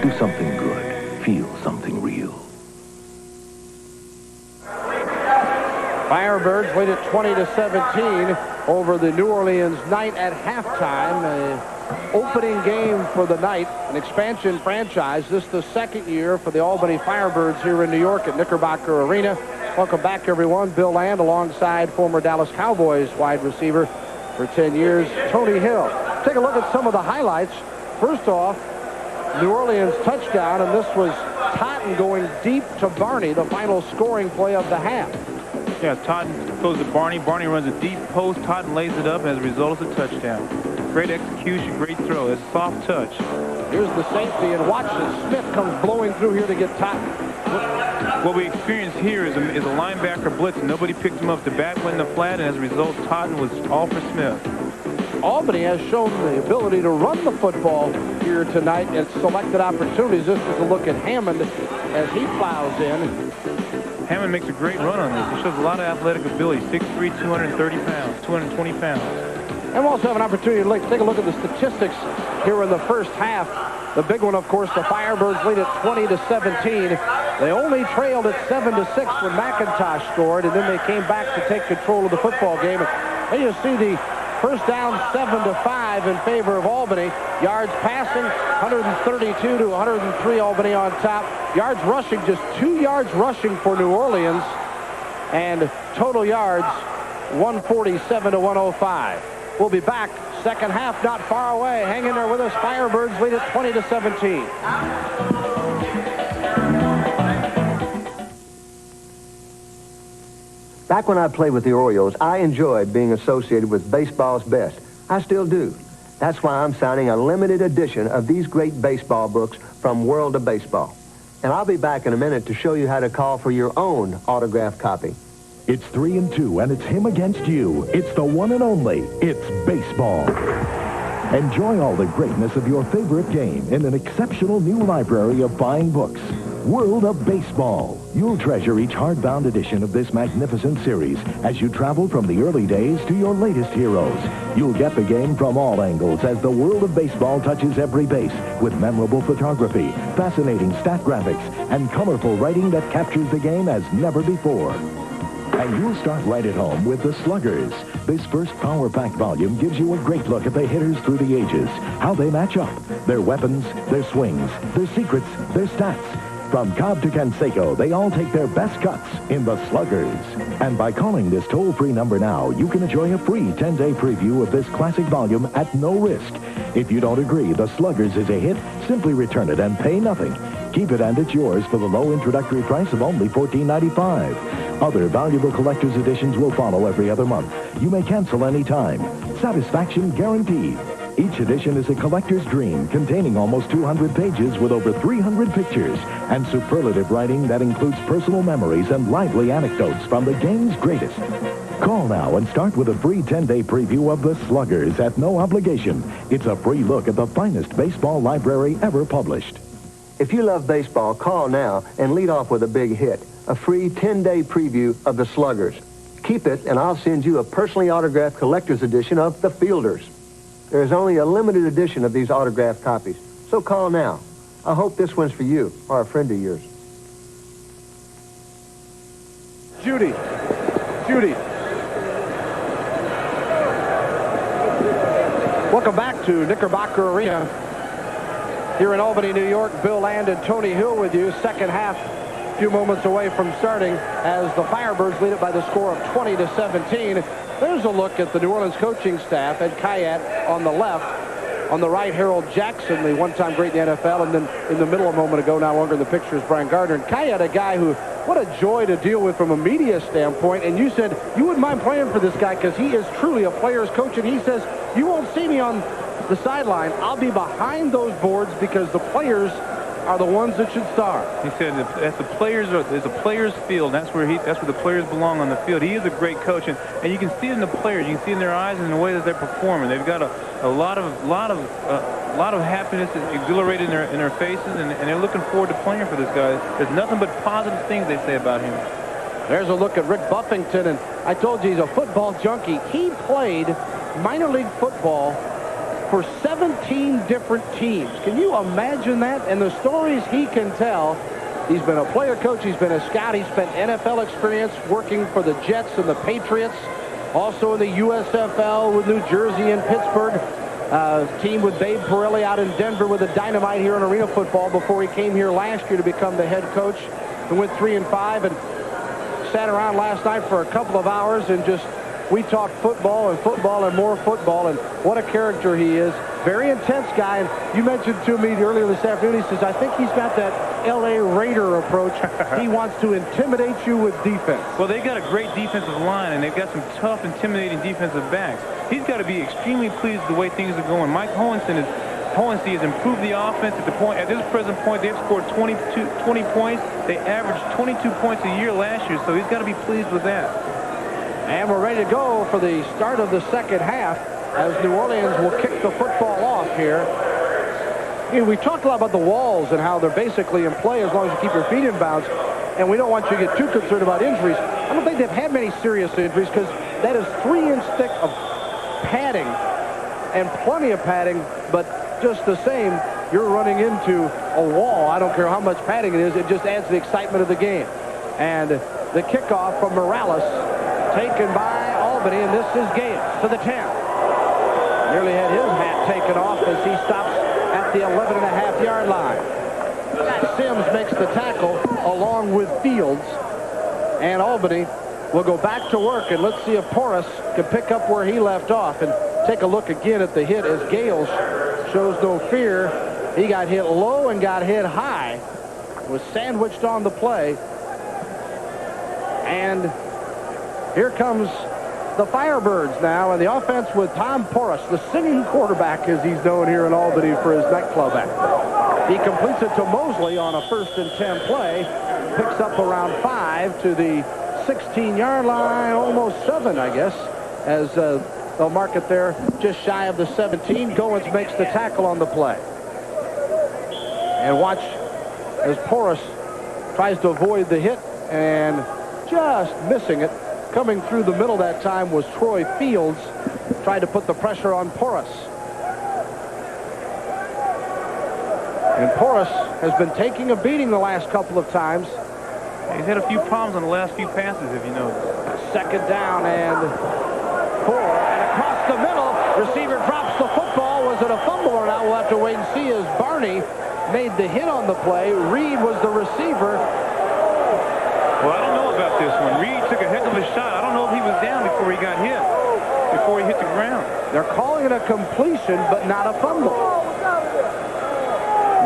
Do something good. Feel something real. Firebirds lead at 20-17 over the New Orleans Knight at halftime. Opening game for the Knight, an expansion franchise. This is the second year for the Albany Firebirds here in New York at Knickerbocker Arena. Welcome back, everyone. Bill Land alongside former Dallas Cowboys wide receiver for 10 years, Tony Hill. Take a look at some of the highlights. First off, New Orleans touchdown, and this was Totten going deep to Barney, the final scoring play of the half. Yeah, Totten goes to Barney. Barney runs a deep post. Totten lays it up, and as a result, it's a touchdown. Great execution, great throw. It's a soft touch. Here's the safety, and watch as Smith comes blowing through here to get Totten. What we experienced here is a linebacker blitz, and nobody picked him up. The back went in the flat, and as a result, Totten was all for Smith. Albany has shown the ability to run the football here tonight at selected opportunities. This is a look at Hammond as he plows in. Hammond makes a great run on this. He shows a lot of athletic ability. 6'3", 230 pounds, 220 pounds. And we'll also have an opportunity to take a look at the statistics here in the first half. The big one, of course, the Firebirds lead at 20-17. They only trailed at 7-6 when McIntosh scored, and then they came back to take control of the football game. And you see the first down 7-5 in favor of Albany. Yards passing, 132 to 103, Albany on top. Yards rushing, just 2 yards rushing for New Orleans. And total yards, 147 to 105. We'll be back. Second half not far away. Hang in there with us. Firebirds lead at 20-17. Back when I played with the Orioles, I enjoyed being associated with baseball's best. I still do. That's why I'm signing a limited edition of these great baseball books from World of Baseball. And I'll be back in a minute to show you how to call for your own autographed copy. It's 3-2, and it's him against you. It's the one and only. It's baseball. Enjoy all the greatness of your favorite game in an exceptional new library of fine books. World of Baseball. You'll treasure each hardbound edition of this magnificent series as you travel from the early days to your latest heroes. You'll get the game from all angles as the World of Baseball touches every base with memorable photography, fascinating stat graphics, and colorful writing that captures the game as never before. And you'll start right at home with the Sluggers. This first power-packed volume gives you a great look at the hitters through the ages, how they match up, their weapons, their swings, their secrets, their stats. From Cobb to Canseco, they all take their best cuts in the Sluggers. And by calling this toll-free number now, you can enjoy a free 10-day preview of this classic volume at no risk. If you don't agree the Sluggers is a hit, simply return it and pay nothing. Keep it and it's yours for the low introductory price of only $14.95. Other valuable collector's editions will follow every other month. You may cancel any time. Satisfaction guaranteed. Each edition is a collector's dream, containing almost 200 pages with over 300 pictures and superlative writing that includes personal memories and lively anecdotes from the game's greatest. Call now and start with a free 10-day preview of the Sluggers at no obligation. It's a free look at the finest baseball library ever published. If you love baseball, call now and lead off with a big hit. A free 10-day preview of the Sluggers. Keep it, and I'll send you a personally autographed collector's edition of the Fielders. There is only a limited edition of these autographed copies, so call now. I hope this one's for you or a friend of yours. Judy. Welcome back to Knickerbocker Arena here in Albany, New York. Bill Land and Tony Hill with you. Second half, a few moments away from starting as the Firebirds lead it by the score of 20-17. There's a look at the New Orleans coaching staff. Ed Kayat on the left. On the right, Harold Jackson, the one-time great in the NFL. And then in the middle a moment ago, now longer in the picture, is Brian Gardner. And Kayat, a guy who, what a joy to deal with from a media standpoint. And you said you wouldn't mind playing for this guy because he is truly a player's coach. And he says, you won't see me on the sideline. I'll be behind those boards because the players are the ones that should start. He said that's the players. There's a players' field. That's where the players belong on the field. He is a great coach, and you can see it in the players. You can see it in their eyes and in the way that they're performing. They've got a lot of happiness exhilarated in their faces, and they're looking forward to playing for this guy. There's nothing but positive things they say about him. There's a look at Rick Buffington, and I told you he's a football junkie. He played minor league football for 17 different teams. Can you imagine that? And the stories he can tell. He's been a player coach. He's been a scout. He's spent NFL experience working for the Jets and the Patriots. Also in the USFL with New Jersey and Pittsburgh. Team with Babe Pirelli out in Denver with the Dynamite here in arena football before he came here last year to become the head coach. And went 3-5 and sat around last night for a couple of hours and just we talked football and more football, and what a character he is. Very intense guy. And you mentioned to me earlier this afternoon, he says, I think he's got that L.A. Raider approach. He wants to intimidate you with defense. Well, they've got a great defensive line, and they've got some tough, intimidating defensive backs. He's got to be extremely pleased with the way things are going. Mike Hohenstein has improved the offense at the point. At this present point, they've scored 20 points. They averaged 22 points a year last year, so he's got to be pleased with that. And we're ready to go for the start of the second half as New Orleans will kick the football off here. You know, we talked a lot about the walls and how they're basically in play as long as you keep your feet in bounds. And we don't want you to get too concerned about injuries. I don't think they've had many serious injuries because that is 3-inch thick of padding and plenty of padding. But just the same, you're running into a wall. I don't care how much padding it is. It just adds the excitement of the game. And the kickoff from Morales taken by Albany, and this is Gales to the 10. Nearly had his hat taken off as he stops at the 11.5-yard line. Sims makes the tackle along with Fields, and Albany will go back to work, and let's see if Porras can pick up where he left off. And take a look again at the hit as Gales shows no fear. He got hit low and got hit high, was sandwiched on the play, and here comes the Firebirds now, and the offense with Tom Porras, the singing quarterback as he's known here in Albany for his nightclub act. He completes it to Mosley on a 1st and 10 play, picks up around 5 to the 16-yard line, almost 7, I guess, as they'll mark it there just shy of the 17. Goins makes the tackle on the play. And watch as Porras tries to avoid the hit and just missing it. Coming through the middle that time was Troy Fields, trying to put the pressure on Porras. And Porras has been taking a beating the last couple of times. He's had a few problems on the last few passes, if you notice. 2nd down and 4. And across the middle, receiver drops the football. Was it a fumble or not? We'll have to wait and see as Barney made the hit on the play. Reed was the receiver. Well, I don't know about this one. Reed took a heck of a shot. I don't know if he was down before he got hit, before he hit the ground. They're calling it a completion, but not a fumble.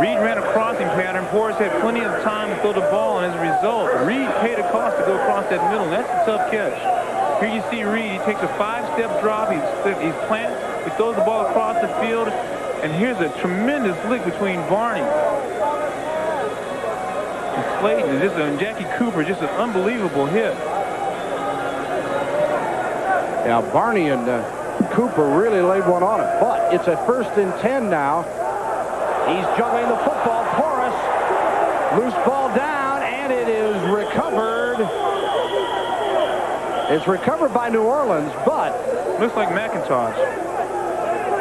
Reed ran a crossing pattern. Porras had plenty of time to throw the ball, and as a result, Reed paid a cost to go across that middle. That's a tough catch. Here you see Reed. He takes a 5-step drop. He's planted. He throws the ball across the field, and here's a tremendous lick between Barney and Slayton. And Jackie Cooper, just an unbelievable hit. Yeah, Barney and Cooper really laid one on it. But it's a 1st and 10 now. He's juggling the football. Porras, loose ball down, and it is recovered. It's recovered by New Orleans, but looks like McIntosh.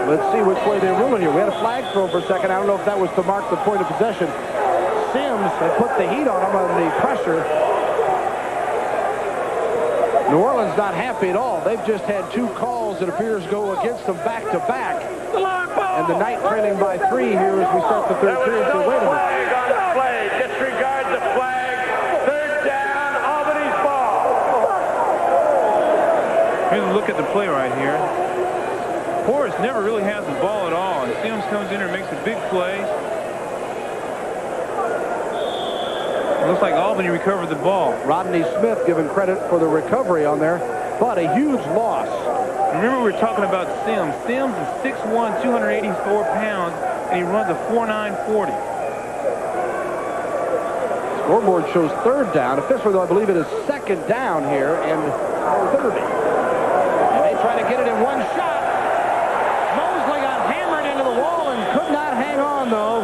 Let's see which way they're ruling here. We had a flag thrown for a second. I don't know if that was to mark the point of possession. Sims had put the heat on him on the pressure. New Orleans not happy at all. They've just had 2 calls, it appears, go against them back-to-back. And the Knight trailing by 3 here as we start the 3rd period. So wait a minute. Flag on the play. Disregard the flag. 3rd down, Albany's ball. Here's a look at the play right here. Porras never really has the ball at all, and Sims comes in and makes a big play. It looks like Albany recovered the ball. Rodney Smith given credit for the recovery on there, but a huge loss. Remember, we were talking about Sims. Sims is 6'1", 284 pounds, and he runs a 4.940. Scoreboard shows 3rd down. Officially, though, I believe it is 2nd down here and 30. And they try to get it in one shot. Mosley got hammered into the wall and could not hang on, though.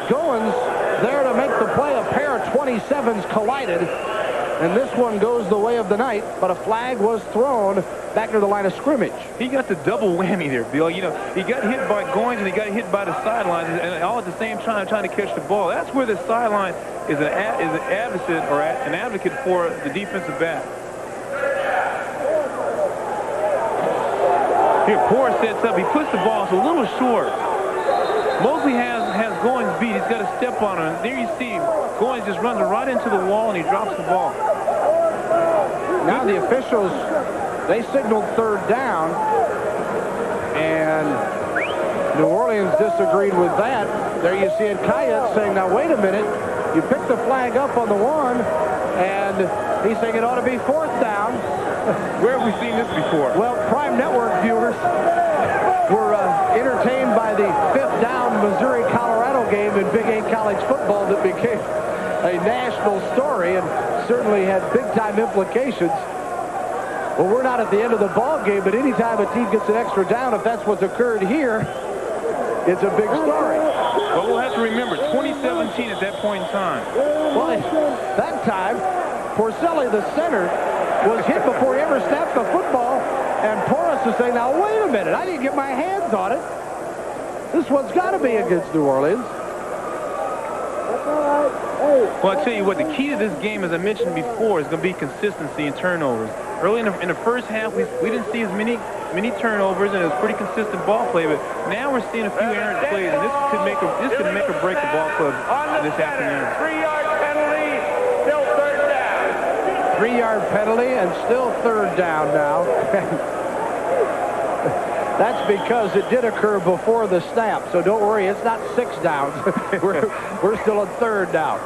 Goins there to make the play. A pair of 27s collided. And this one goes the way of the night, but a flag was thrown back near the line of scrimmage. He got the double whammy there, Bill. You know, he got hit by Goins and he got hit by the sidelines, and all at the same time trying to catch the ball. That's where the sideline is an advocate for the defensive back. Here, Porras sets up. He puts the ball. It's a little short. Mosley has Goins beat. He's got to step on him. And there you see Goins just runs right into the wall, and he drops the ball. Now the officials, they signaled third down, and New Orleans disagreed with that. There you see it, Kayet saying, now wait a minute, you picked the flag up on the one, and he's saying it ought to be fourth down. Where have we seen this before? Well, Prime Network viewers were entertained by the fifth down Missouri-Colorado game in Big 8 college football that became a national story and certainly had big-time implications. Well, we're not at the end of the ball game, but anytime a team gets an extra down, if that's what's occurred here, it's a big story. But we'll have to remember, 2017 at that point in time. Well, that time, Porcelli, the center, was hit before he ever snapped the football, and Porras is saying, now wait a minute, I didn't get my hands on it. This one's got to be against New Orleans. Well, I tell you what, the key to this game, as I mentioned before, is going to be consistency and turnovers. Early in the first half, we didn't see as many turnovers, and it was pretty consistent ball play. But now we're seeing a few errant plays, and this could make or break the ball club this afternoon. 3-yard penalty, still third down. 3-yard penalty and still third down now. That's because it did occur before the snap, so don't worry, it's not 6 downs. we're still on third down.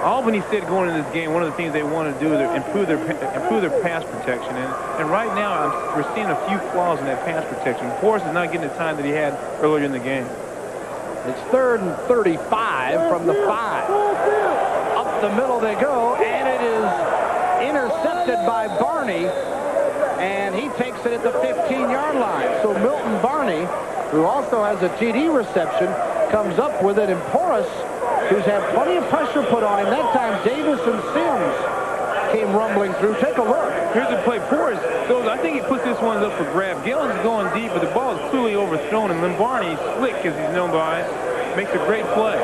Albany said going into this game, one of the things they want to do is improve their pass protection, and right now we're seeing a few flaws in that pass protection. Porras is not getting the time that he had earlier in the game. It's 3rd and 35 from the 5. Up the middle they go, and it is intercepted by Barney, and he takes it at the 15-yard line. So Milton Barney, who also has a TD reception, comes up with it, and Porras, who's had plenty of pressure put on him. That time, Davis and Sims came rumbling through. Take a look. Here's the play. Porras goes, I think he puts this one up for grab. Gillen's going deep, but the ball is clearly overthrown, and Lombardi, slick as he's known by, makes a great play.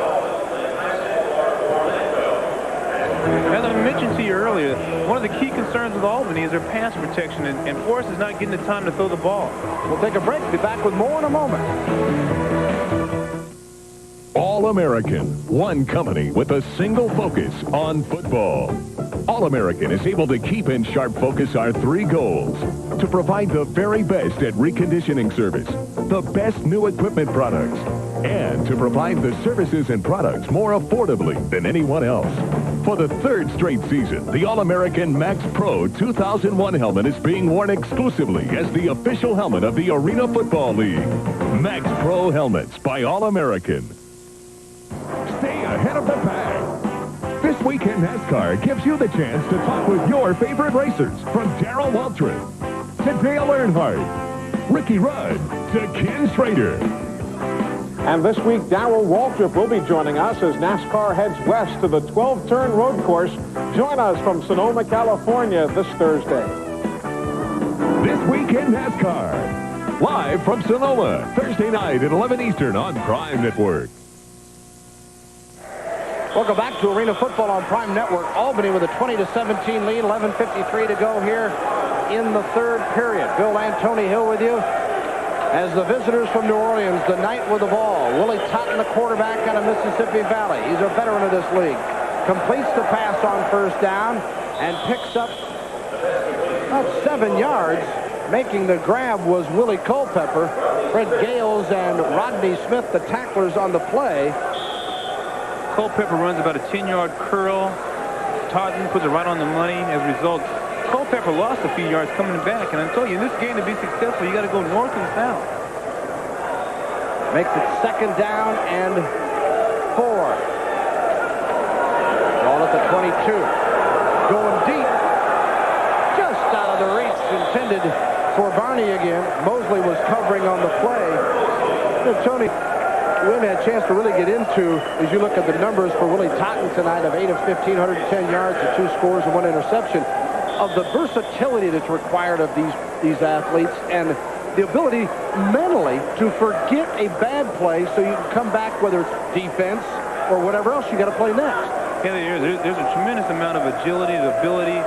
As I mentioned to you earlier, one of the key concerns with Albany is their pass protection, and Porras is not getting the time to throw the ball. We'll take a break. Be back with more in a moment. All-American, one company with a single focus on football. All-American is able to keep in sharp focus our 3 goals: to provide the very best at reconditioning service, the best new equipment products, and to provide the services and products more affordably than anyone else. For the 3rd straight season, the All-American Max Pro 2001 helmet is being worn exclusively as the official helmet of the Arena Football League. Max Pro helmets by All-American. Stay ahead of the pack. This week in NASCAR gives you the chance to talk with your favorite racers, from Darrell Waltrip to Dale Earnhardt, Ricky Rudd to Ken Schrader. And this week, Darrell Waltrip will be joining us as NASCAR heads west to the 12-turn road course. Join us from Sonoma, California this Thursday. This week in NASCAR, live from Sonoma, Thursday night at 11 Eastern on Prime Network. Welcome back to Arena Football on Prime Network. Albany with a 20-17 lead, 11:53 to go here in the 3rd period. Bill Antoni Hill with you. As the visitors from New Orleans, the night with the ball. Willie Totten, the quarterback out of Mississippi Valley. He's a veteran of this league. Completes the pass on first down and picks up about 7 yards. Making the grab was Willie Culpepper. Fred Gales and Rodney Smith, the tacklers on the play. Culpepper runs about a 10-yard curl. Totten puts it right on the money. As a result, Culpepper lost a few yards coming back. And I told you, in this game to be successful, you got to go north and south. Makes it 2nd down and 4. Ball at the 22. Going deep. Just out of the reach intended for Barney again. Mosley was covering on the play. Tony, we haven't had a chance to really get into as you look at the numbers for Willie Totten tonight of 8 of 15, 110 yards, and 2 scores and 1 interception, of the versatility that's required of these athletes and the ability mentally to forget a bad play so you can come back, whether it's defense or whatever else you got to play next. Yeah, there's a tremendous amount of agility, ability,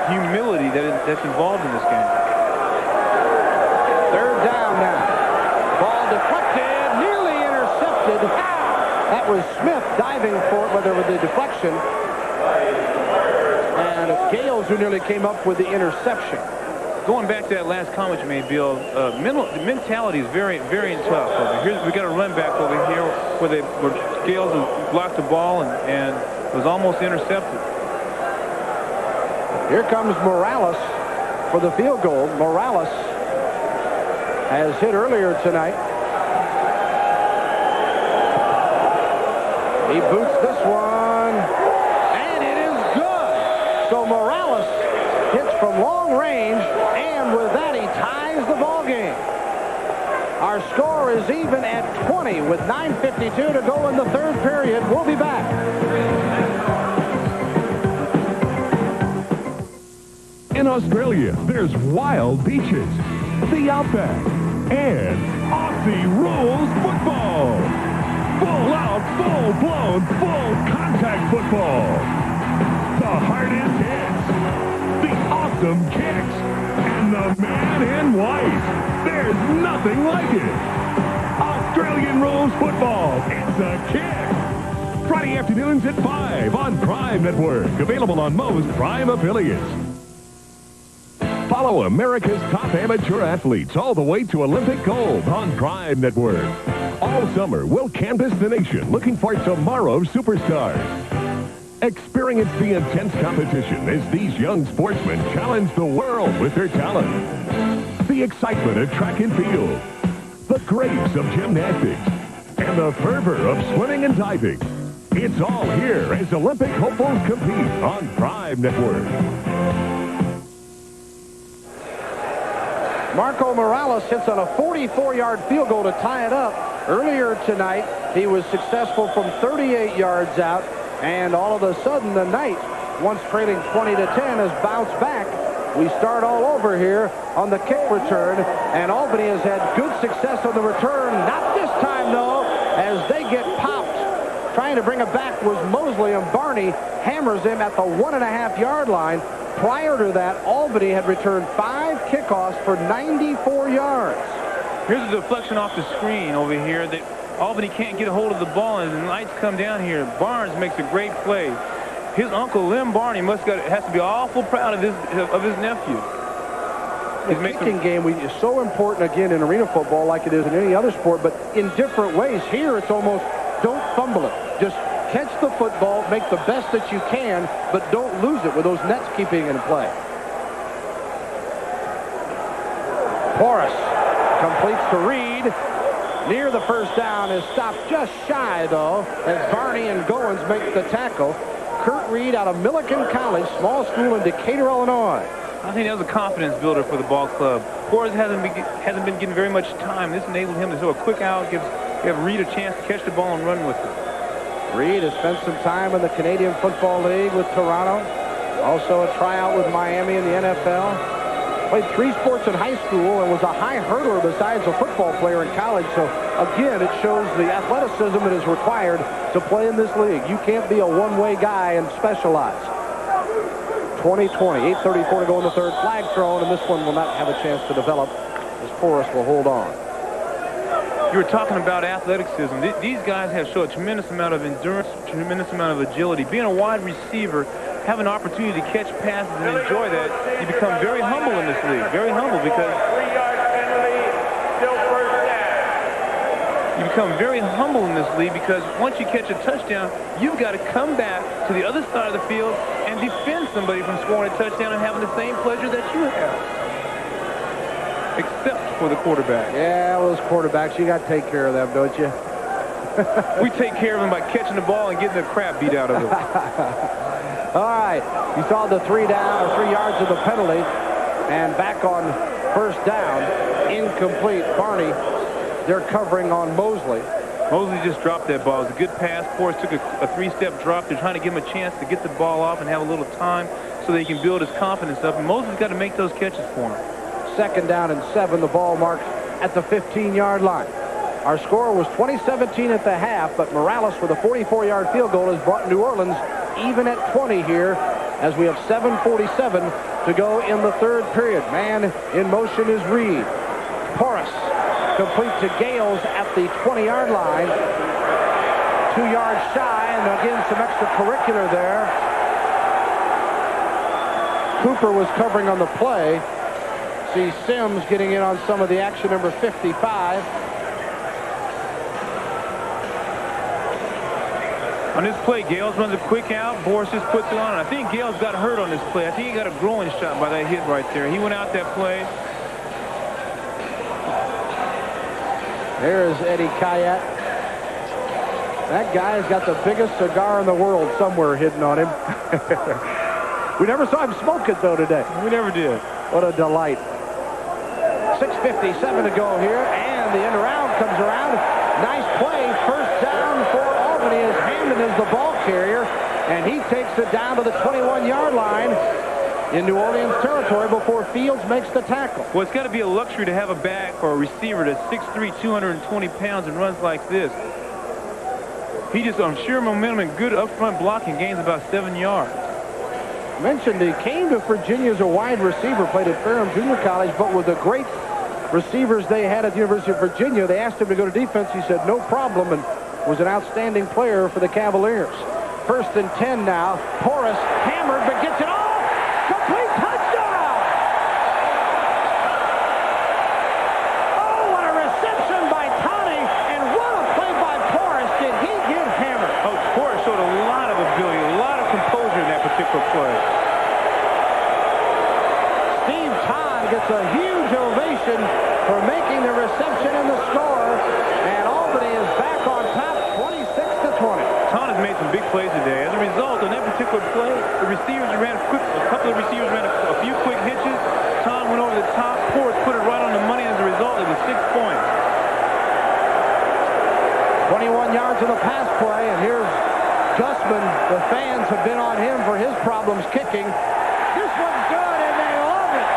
humility that's involved in this game. Third down now. Ball deflected, nearly intercepted. That was Smith diving for it, whether with the deflection. And it's Gales who nearly came up with the interception. Going back to that last comment you made, Bill, mentality is very, very tough. We got a run back over here where Gales blocked the ball and was almost intercepted. Here comes Morales for the field goal. Morales has hit earlier tonight. He boots this one, and it is good. So Morales hits from long range, and with that he ties the ball game. Our score is even at 20 with 9:52 to go in the third period. We'll be back. In Australia, there's wild beaches, the outback, and Aussie rules football. Full out, full-blown, full-contact football. The hardest hits, the awesome kicks, and the man in white. There's nothing like it. Australian rules football. It's a kick. Friday afternoons at 5 on Prime Network. Available on most Prime affiliates. Follow America's top amateur athletes all the way to Olympic gold on Prime Network. All summer, we'll canvass the nation looking for tomorrow's superstars. Experience the intense competition as these young sportsmen challenge the world with their talent. The excitement of track and field, the grace of gymnastics, and the fervor of swimming and diving. It's all here as Olympic hopefuls compete on Prime Network. Marco Morales hits on a 44-yard field goal to tie it up. Earlier tonight, he was successful from 38 yards out, and all of a sudden the Knights, once trailing 20-10, has bounced back. We start all over here on the kick return, and Albany has had good success on the return. Not this time, though, as they get popped. Trying to bring it back was Mosley, and Barney hammers him at the 1.5-yard line. Prior to that, Albany had returned 5 kickoffs for 94 yards. Here's a deflection off the screen over here that Albany can't get a hold of the ball, and the Knights come down here. Barnes makes a great play. His uncle Lem Barney has to be awful proud of his nephew. The kicking game is so important again in arena football, like it is in any other sport, but in different ways. Here, it's almost don't fumble it. Just catch the football, make the best that you can, but don't lose it with those nets keeping in play. Porras completes to Reed. Near the first down, is stopped just shy, though, as Barney and Goins make the tackle. Kurt Reed out of Millikan College, small school in Decatur, Illinois. I think that was a confidence builder for the ball club. Porras hasn't been getting very much time. This enabled him to do a quick out, give Reed a chance to catch the ball and run with it. Reed has spent some time in the Canadian Football League with Toronto. Also a tryout with Miami in the NFL. Played 3 sports in high school and was a high hurdler besides a football player in college. So, again, it shows the athleticism that is required to play in this league. You can't be a one-way guy and specialize. 20-20, 8:34 to go in the third. Flag thrown, and this one will not have a chance to develop as Porras will hold on. You were talking about athleticism. These guys have shown a tremendous amount of endurance, tremendous amount of agility. Being a wide receiver, have an opportunity to catch passes and enjoy that, you become very humble in this league. Very humble because 3-yard penalty, still first down. you become very humble in this league because once you catch a touchdown, you've got to come back to the other side of the field and defend somebody from scoring a touchdown and having the same pleasure that you have. Except for the quarterback. Yeah, those quarterbacks, you got to take care of them, don't you? We take care of them by catching the ball and getting the crap beat out of them. All right, you saw the 3 yards of the penalty, and back on first down, incomplete. Barney, they're covering on Mosley. Mosley just dropped that ball. It was a good pass. Porras took a three-step drop. They're trying to give him a chance to get the ball off and have a little time so they can build his confidence up. And Mosley's got to make those catches for him. 2nd down and 7. The ball marked at the 15-yard line. Our score was 20-17 at the half, but Morales with a 44-yard field goal has brought New Orleans even at 20 here as we have 7:47 to go in the 3rd period. Man in motion is Reed. Porras complete to Gales at the 20-yard line. 2 yards shy, and again some extracurricular there. Cooper was covering on the play. See Sims getting in on some of the action, number 55. On this play, Gales runs a quick out. Boris just puts it on. I think Gales got hurt on this play. I think he got a groin shot by that hit right there. He went out that play. There's Eddie Kayat. That guy's got the biggest cigar in the world somewhere hidden on him. We never saw him smoke it, though, today. We never did. What a delight. 6:57 to go here, and the end around comes around. Nice play. First down for Albany as Hammond is the ball carrier, and he takes it down to the 21-yard line in New Orleans territory before Fields makes the tackle. Well, it's got to be a luxury to have a back or a receiver that's 6'3", 220 pounds and runs like this. He just on sheer momentum and good up-front blocking gains about 7 yards. Mentioned he came to Virginia as a wide receiver, played at Ferrum Junior College, but with the great receivers they had at the University of Virginia, they asked him to go to defense. He said no problem and was an outstanding player for the Cavaliers. 1st and 10 now. Porras hammered but gets it off. Complete touchdown! Oh, what a reception by Tani, and what a play by Porras. Did he get hammered? Oh, Porras showed a lot of ability, a lot of composure in that particular play. Steve Todd gets a huge ovation for making the reception and the score, and Albany is back on top 26-20. Todd has made some big plays today. As a result, on that particular play, the receivers ran quick. A couple of receivers ran a few quick hitches. Todd went over the top. Porras put it right on the money. As a result, it was 6 points. 21 yards of the pass play, and here's Gusman. The fans have been on him for his problems kicking. This one's good, and they love it.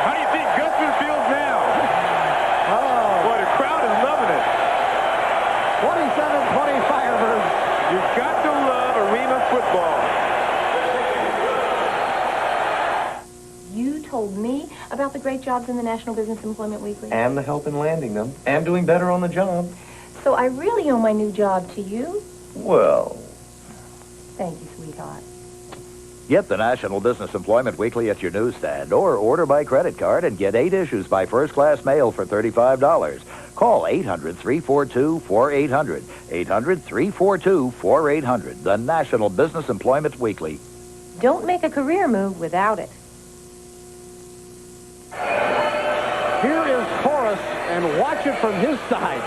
How do you think Gusman feels now? Oh, Boy, the crowd is loving it. 27-20 Firebirds. You've got to love arena football. You told me about the great jobs in the National Business Employment Weekly. And the help in landing them. And doing better on the job. So I really owe my new job to you? Well, Thank you, sweetheart. Get the National Business Employment Weekly at your newsstand or order by credit card and get 8 issues by first-class mail for $35. Call 800-342-4800. 800-342-4800. The National Business Employment Weekly. Don't make a career move without it. Here is Porras, and watch it from his side.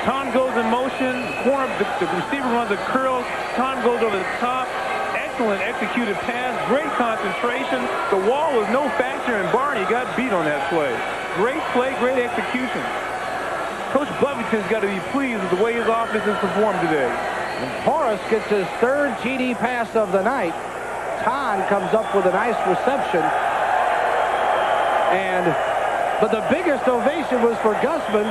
Tom goes in motion. The receiver runs a curl. Tom goes over the top. Excellent executed pass. Great concentration. The wall was no factor, and Barney got beat on that play. Great play, great execution. Coach Bovington's got to be pleased with the way his offense has performed today. And Porras gets his 3rd TD pass of the night. Ton comes up with a nice reception. But the biggest ovation was for Gusman,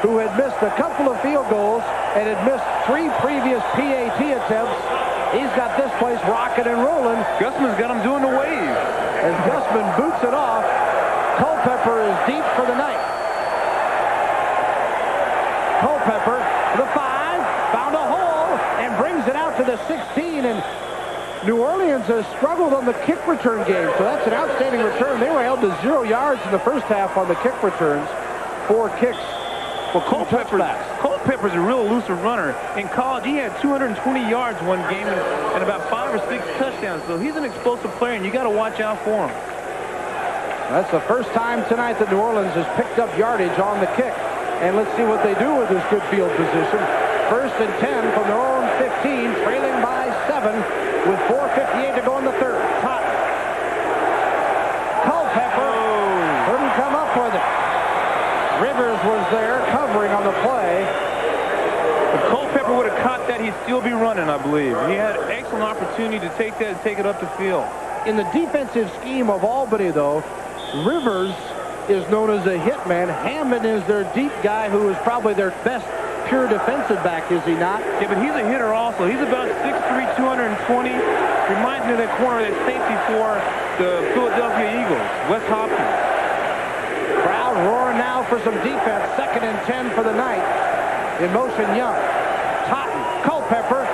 who had missed a couple of field goals and had missed 3 previous PAT attempts. He's got this place rocking and rolling. Gusman's got him doing the wave. As Gusman boots it off, Culpepper is deep for the night. Culpepper, the 5, found a hole and brings it out to the 16. And New Orleans has struggled on the kick return game, so that's an outstanding return. They were held to 0 yards in the first half on the kick returns. 4 kicks. Well, Culpepper's a real elusive runner. In college, he had 220 yards one game and about 5 or 6 touchdowns. So he's an explosive player, and you got to watch out for him. That's the first time tonight that New Orleans has picked up yardage on the kick. And let's see what they do with this good field position. 1st and 10 from their own 15, trailing by 7 with 4:58 to go in the 3rd. Top. Culpepper couldn't come up with it. Rivers was there covering. Culpepper would have caught that, he'd still be running, I believe. He had an excellent opportunity to take that and take it up the field. In the defensive scheme of Albany, though, Rivers is known as a hit man. Hammond is their deep guy who is probably their best pure defensive back, is he not? Yeah, but he's a hitter also. He's about 6'3", 220. Reminds me of that corner, that safety for the Philadelphia Eagles, Wes Hopkins. Crowd roaring now for some defense. 2nd and 10 for the night. In motion, Young. Totten, Culpepper.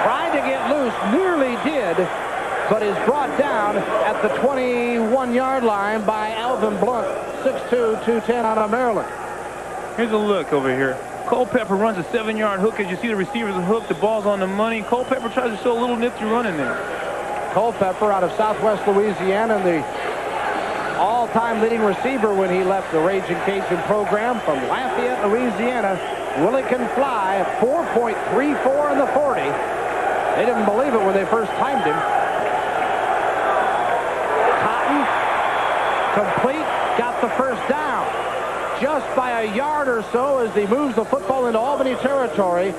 Tried to get loose, nearly did, but is brought down at the 21-yard line by Alvin Blunt, 6'2", 210 out of Maryland. Here's a look over here. Culpepper runs a 7-yard hook. As you see, the receiver's hook. The ball's on the money. Culpepper tries to show a little nifty run in there. Culpepper out of Southwest Louisiana, and the all-time leading receiver when he left the Raging Cajun program from Lafayette, Louisiana. Willie can fly, 4.34 in the 40. They didn't believe it when they first timed him. Cotton, complete, got the first down. Just by a yard or so as he moves the football into Albany territory.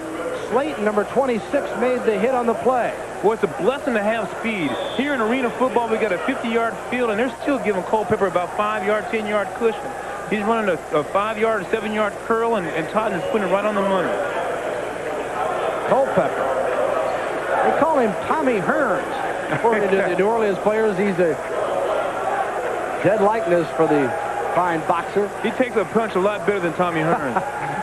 Slayton, number 26, made the hit on the play. Well, it's a blessing to have speed. Here in arena football, we got a 50-yard field, and they're still giving Culpepper about 5-yard, 10-yard cushion. He's running a 5-yard, 7-yard curl, and Totten is putting it right on the money. Culpepper. They call him Tommy Hearns. According to the New Orleans players, he's a dead likeness for the fine boxer. He takes a punch a lot better than Tommy Hearns.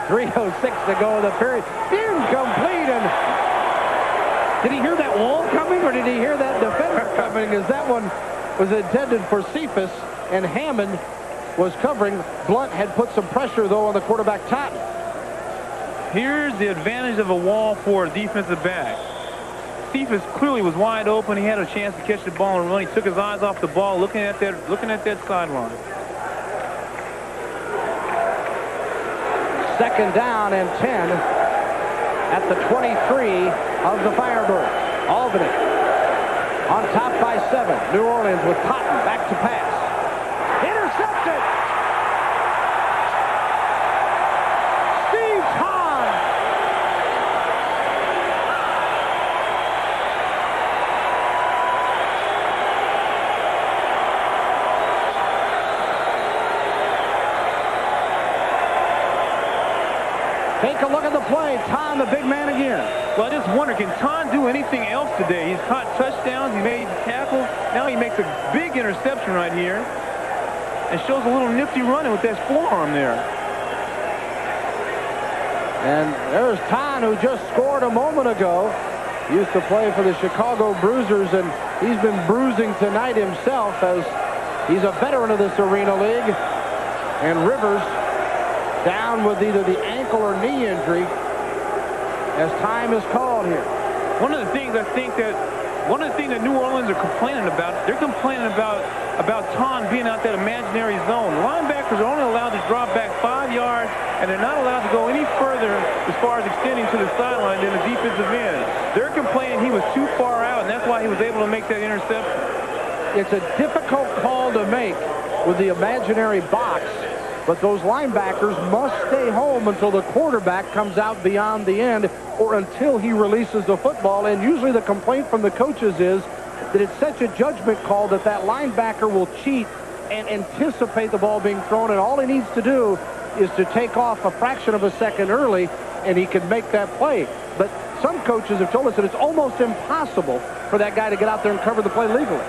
3:06 to go in the period. Incomplete. And did he hear that wall coming, or did he hear that defender coming? Because that one was intended for Cephas, and Hammond was covering. Blunt had put some pressure, though, on the quarterback, Totten. Here's the advantage of a wall for a defensive back. Cephas clearly was wide open. He had a chance to catch the ball and run. He took his eyes off the ball, looking at that sideline. 2nd down and 10 at the 23 of the Firebirds. Albany on top by 7. New Orleans with Totten back to pass. Intercepted. Steve Hahn. Take a look at the play. Ton, the big man again. Well, I just wonder, can Ton do anything else today? He's caught touchdowns. He made tackles. Now he makes a big interception right here and shows a little nifty running with that forearm there. And there's Ton, who just scored a moment ago. He used to play for the Chicago Bruisers, and he's been bruising tonight himself as he's a veteran of this arena league. And Rivers down with either the ankle or knee injury as time is called here. One of the things that New Orleans are complaining about, they're complaining about Ton being out that imaginary zone. Linebackers are only allowed to drop back 5 yards, and they're not allowed to go any further as far as extending to the sideline than the defensive end. They're complaining he was too far out, and that's why he was able to make that interception. It's a difficult call to make with the imaginary box, but those linebackers must stay home until the quarterback comes out beyond the end or until he releases the football. And usually the complaint from the coaches is that it's such a judgment call that that linebacker will cheat and anticipate the ball being thrown, and all he needs to do is to take off a fraction of a second early, and he can make that play. But some coaches have told us that it's almost impossible for that guy to get out there and cover the play legally.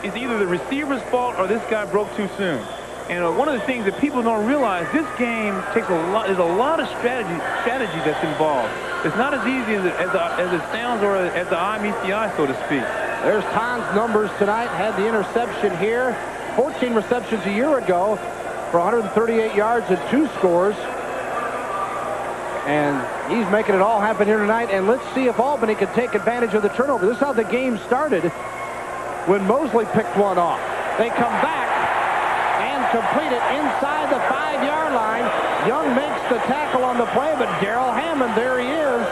It's either the receiver's fault or this guy broke too soon. And one of the things that people don't realize, this game takes there's a lot of strategy that's involved. It's not as easy as it sounds, or as the eye meets the eye, so to speak. There's Ton's numbers tonight. Had the interception here. 14 receptions a year ago for 138 yards and 2 scores. And he's making it all happen here tonight. And let's see if Albany can take advantage of the turnover. This is how the game started when Mosley picked one off. They come back and complete it inside the 5-yard line. Young makes the tackle on the play, but Darrell Hammond, there he is.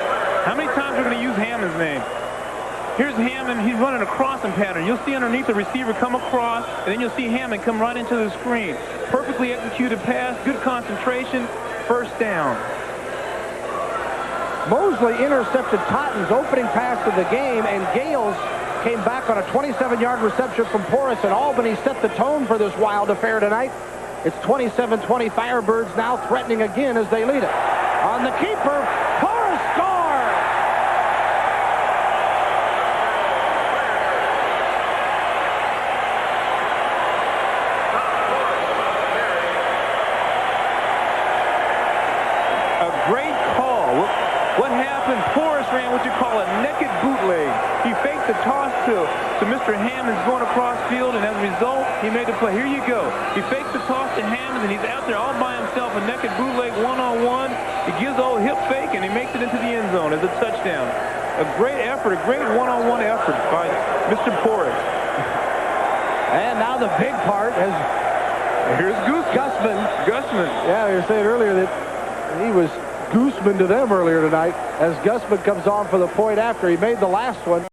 How many times are we going to use Hammond's name? Here's Hammond. He's running a crossing pattern. You'll see underneath the receiver come across, and then you'll see Hammond come right into the screen. Perfectly executed pass, good concentration, first down. Mosley intercepted Totten's opening pass of the game, and Gales came back on a 27-yard reception from Porras, and Albany set the tone for this wild affair tonight. It's 27-20 Firebirds now threatening again as they lead it. On the keeper, Porras scores! A great call. What happened? Porras ran what you call a naked bootleg. He faked the toss to Mr. Hammonds going across field, and as a result, he made the play. Here you go. He fakes the toss to Hammonds, and he's out there all by himself, a naked bootleg one-on-one. He gives the old hip fake, and he makes it into the end zone as a touchdown. A great effort, a great one-on-one effort by Mr. Porras. And now the big part is Here's Gusman. Yeah, you were saying earlier that he was Gooseman to them earlier tonight as Gusman comes on for the point after. He made the last one.